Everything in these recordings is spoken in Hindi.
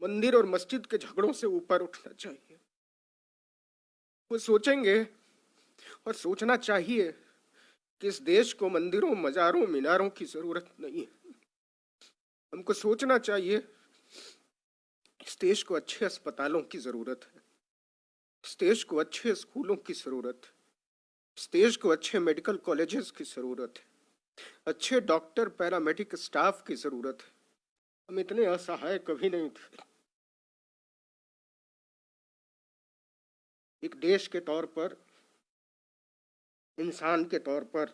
मंदिर और मस्जिद के झगड़ों से ऊपर उठना चाहिए। वो सोचेंगे और सोचना चाहिए कि इस देश को मंदिरों, मजारों, मीनारों की जरूरत नहीं है। हमको सोचना चाहिए इस देश को अच्छे अस्पतालों की जरूरत है, इस देश को अच्छे स्कूलों की जरूरत है, इस देश को अच्छे मेडिकल कॉलेजेस की जरूरत है, अच्छे डॉक्टर, पैरामेडिक स्टाफ की जरूरत है। हम इतने असहाय कभी नहीं थे। एक देश के तौर पर, इंसान के तौर पर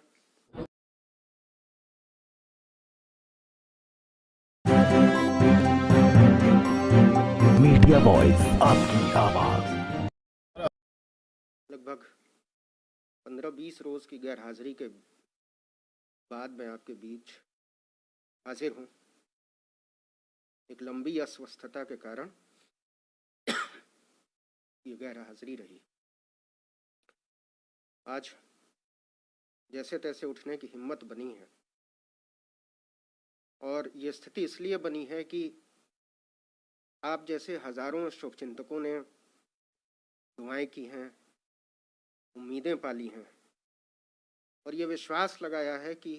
मीडिया वॉइस, आपकी आवाज। लगभग 15-20 रोज की गैर हाजिरी के बाद मैं आपके बीच हाजिर हूं। एक लंबी अस्वस्थता के कारण ये गैर हाजिरी रही। आज जैसे तैसे उठने की हिम्मत बनी है, और ये स्थिति इसलिए बनी है कि आप जैसे हजारों शुभचिंतकों ने दुआएं की हैं, उम्मीदें पाली हैं, और ये विश्वास लगाया है कि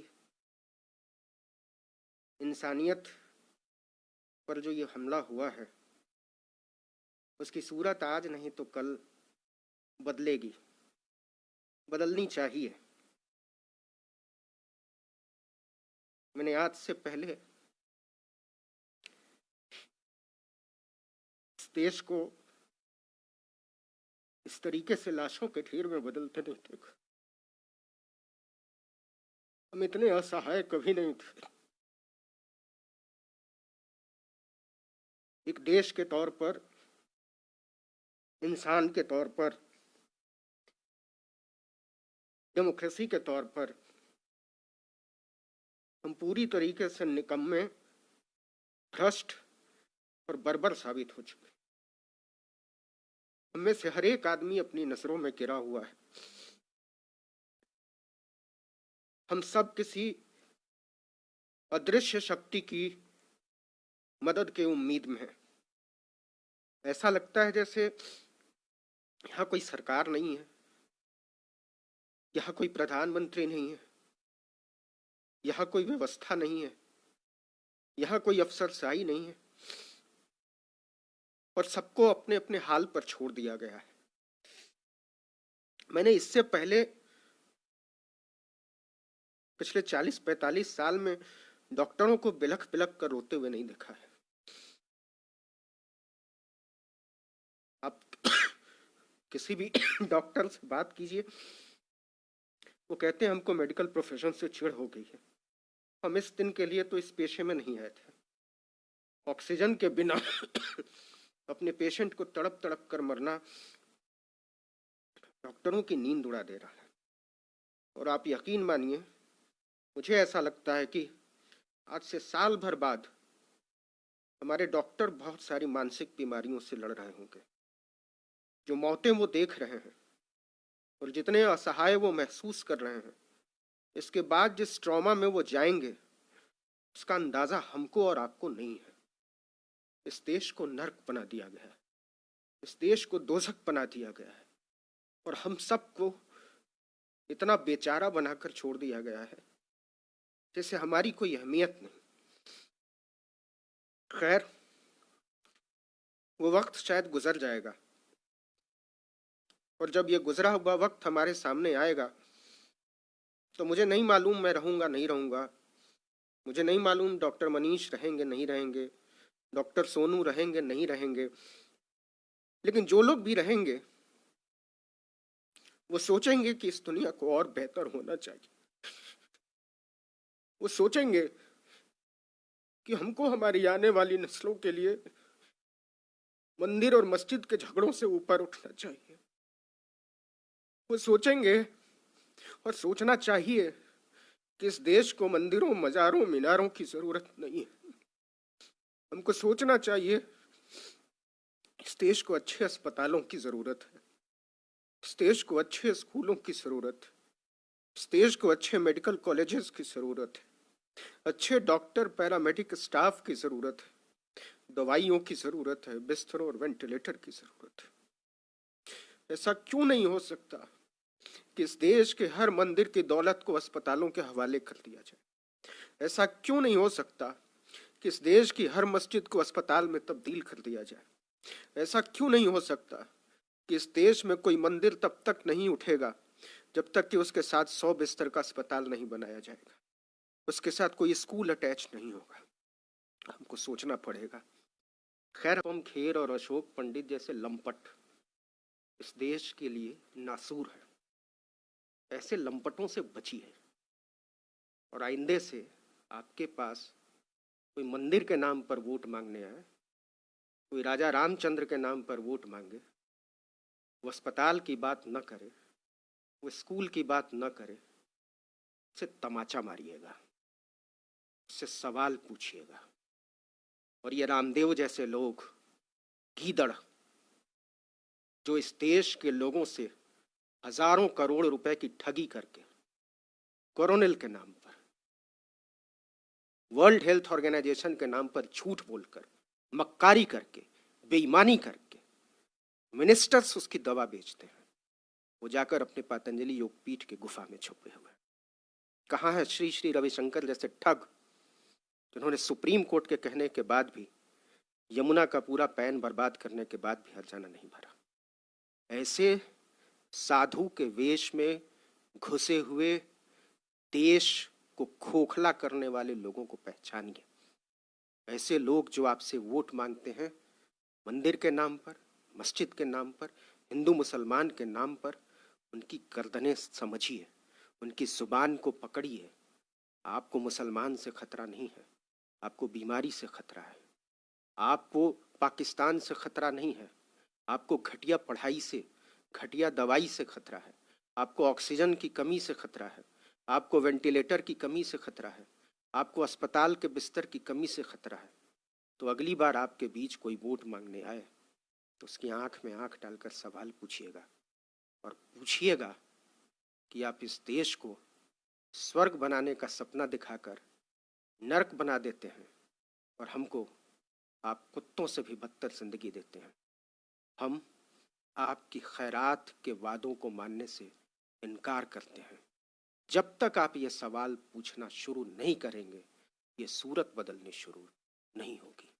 इंसानियत पर जो ये हमला हुआ है उसकी सूरत आज नहीं तो कल बदलेगी, बदलनी चाहिए। मैंने आज से पहले इस देश को इस तरीके से लाशों के ढेर में बदलते नहीं देखा। हम इतने असहाय कभी नहीं थे। एक देश के तौर पर, इंसान के तौर पर, डेमोक्रेसी के तौर पर हम पूरी तरीके से निकम्मे, भ्रष्ट और बर्बर साबित हो चुके। हम में से हर एक आदमी अपनी नजरों में गिरा हुआ है। हम सब किसी अदृश्य शक्ति की मदद के उम्मीद में है। ऐसा लगता है जैसे यहाँ कोई सरकार नहीं है, यहाँ कोई प्रधानमंत्री नहीं है, यहाँ कोई व्यवस्था नहीं है, यहाँ कोई अफसरशाही नहीं है, और सबको अपने अपने हाल पर छोड़ दिया गया है। मैंने इससे पहले पिछले 40-45 साल में डॉक्टरों को बिलख बिलख कर रोते हुए नहीं देखा है। आप किसी भी डॉक्टर से बात कीजिए, वो कहते हैं हमको मेडिकल प्रोफेशन से चिढ़ हो गई है, हम इस दिन के लिए तो इस पेशे में नहीं आए थे। ऑक्सीजन के बिना अपने पेशेंट को तड़प तड़प कर मरना डॉक्टरों की नींद उड़ा दे रहा है। और आप यकीन मानिए, मुझे ऐसा लगता है कि आज से साल भर बाद हमारे डॉक्टर बहुत सारी मानसिक बीमारियों से लड़ रहे होंगे। जो मौतें वो देख रहे हैं और जितने असहाय वो महसूस कर रहे हैं, इसके बाद जिस ट्रॉमा में वो जाएंगे उसका अंदाजा हमको और आपको नहीं है। इस देश को नर्क बना दिया गया है, इस देश को दोजख बना दिया गया है, और हम सबको इतना बेचारा बनाकर छोड़ दिया गया है जैसे हमारी कोई अहमियत नहीं। खैर, वो वक्त शायद गुजर जाएगा, और जब ये गुजरा हुआ वक्त हमारे सामने आएगा तो मुझे नहीं मालूम मैं रहूंगा नहीं रहूंगा, मुझे नहीं मालूम डॉक्टर मनीष रहेंगे नहीं रहेंगे, डॉक्टर सोनू रहेंगे नहीं रहेंगे, लेकिन जो लोग भी रहेंगे वो सोचेंगे कि इस दुनिया को और बेहतर होना चाहिए। वो सोचेंगे कि हमको हमारी आने वाली नस्लों के लिए मंदिर और मस्जिद के झगड़ों से ऊपर उठना चाहिए। वो सोचेंगे और सोचना चाहिए कि इस देश को मंदिरों, मजारों, मीनारों की जरूरत नहीं है। हमको सोचना चाहिए इस देश को अच्छे अस्पतालों की जरूरत है, इस देश को अच्छे स्कूलों की जरूरत है, इस देश को अच्छे मेडिकल कॉलेजेस की जरूरत है, अच्छे डॉक्टर, पैरामेडिक स्टाफ की जरूरत है, दवाइयों की जरूरत है, बिस्तरों और वेंटिलेटर की जरूरत है। ऐसा क्यों नहीं हो सकता कि इस देश के हर मंदिर की दौलत को अस्पतालों के हवाले कर दिया जाए? ऐसा क्यों नहीं हो सकता कि इस देश की हर मस्जिद को अस्पताल में तब्दील कर दिया जाए? ऐसा क्यों नहीं हो सकता कि इस देश में कोई मंदिर तब तक नहीं उठेगा जब तक कि उसके साथ 100 बिस्तर का अस्पताल नहीं बनाया जाएगा, उसके साथ कोई स्कूल अटैच नहीं होगा? हमको सोचना पड़ेगा। खैर, टॉम खेर और अशोक पंडित जैसे लंपट इस देश के लिए नासूर है। ऐसे लंपटों से बचिए और आइंदे से आपके पास कोई मंदिर के नाम पर वोट मांगने आए, कोई राजा रामचंद्र के नाम पर वोट मांगे, वो अस्पताल की बात न करे, वो स्कूल की बात न करे, उससे तमाचा मारिएगा, उससे सवाल पूछिएगा। और ये रामदेव जैसे लोग, गीदड़, जो इस देश के लोगों से हजारों करोड़ रुपए की ठगी करके कोरोनिल के नाम पर, वर्ल्ड हेल्थ ऑर्गेनाइजेशन के नाम पर झूठ बोलकर, मक्कारी करके, बेईमानी करके मिनिस्टर्स उसकी दवा बेचते हैं, वो जाकर अपने पतंजलि योगपीठ के गुफा में छुपे हुए। कहाँ है श्री श्री रविशंकर जैसे ठग, जिन्होंने सुप्रीम कोर्ट के कहने के बाद भी, यमुना का पूरा पैन बर्बाद करने के बाद भी हर्जाना नहीं भरा? ऐसे साधु के वेश में घुसे हुए देश को खोखला करने वाले लोगों को पहचानिए। ऐसे लोग जो आपसे वोट मांगते हैं मंदिर के नाम पर, मस्जिद के नाम पर, हिंदू मुसलमान के नाम पर, उनकी गर्दनें समझिए, उनकी जुबान को पकड़िए। आपको मुसलमान से खतरा नहीं है, आपको बीमारी से खतरा है, आपको पाकिस्तान से खतरा नहीं है, आपको घटिया पढ़ाई से, घटिया दवाई से खतरा है, आपको ऑक्सीजन की कमी से खतरा है, आपको वेंटिलेटर की कमी से खतरा है, आपको अस्पताल के बिस्तर की कमी से खतरा है। तो अगली बार आपके बीच कोई वोट मांगने आए तो उसकी आंख में आंख डालकर सवाल पूछिएगा, और पूछिएगा कि आप इस देश को स्वर्ग बनाने का सपना दिखाकर नरक बना देते हैं, और हमको आप कुत्तों से भी बदतर जिंदगी देते हैं। हम आपकी खैरात के वादों को मानने से इनकार करते हैं। जब तक आप ये सवाल पूछना शुरू नहीं करेंगे, ये सूरत बदलनी शुरू नहीं होगी।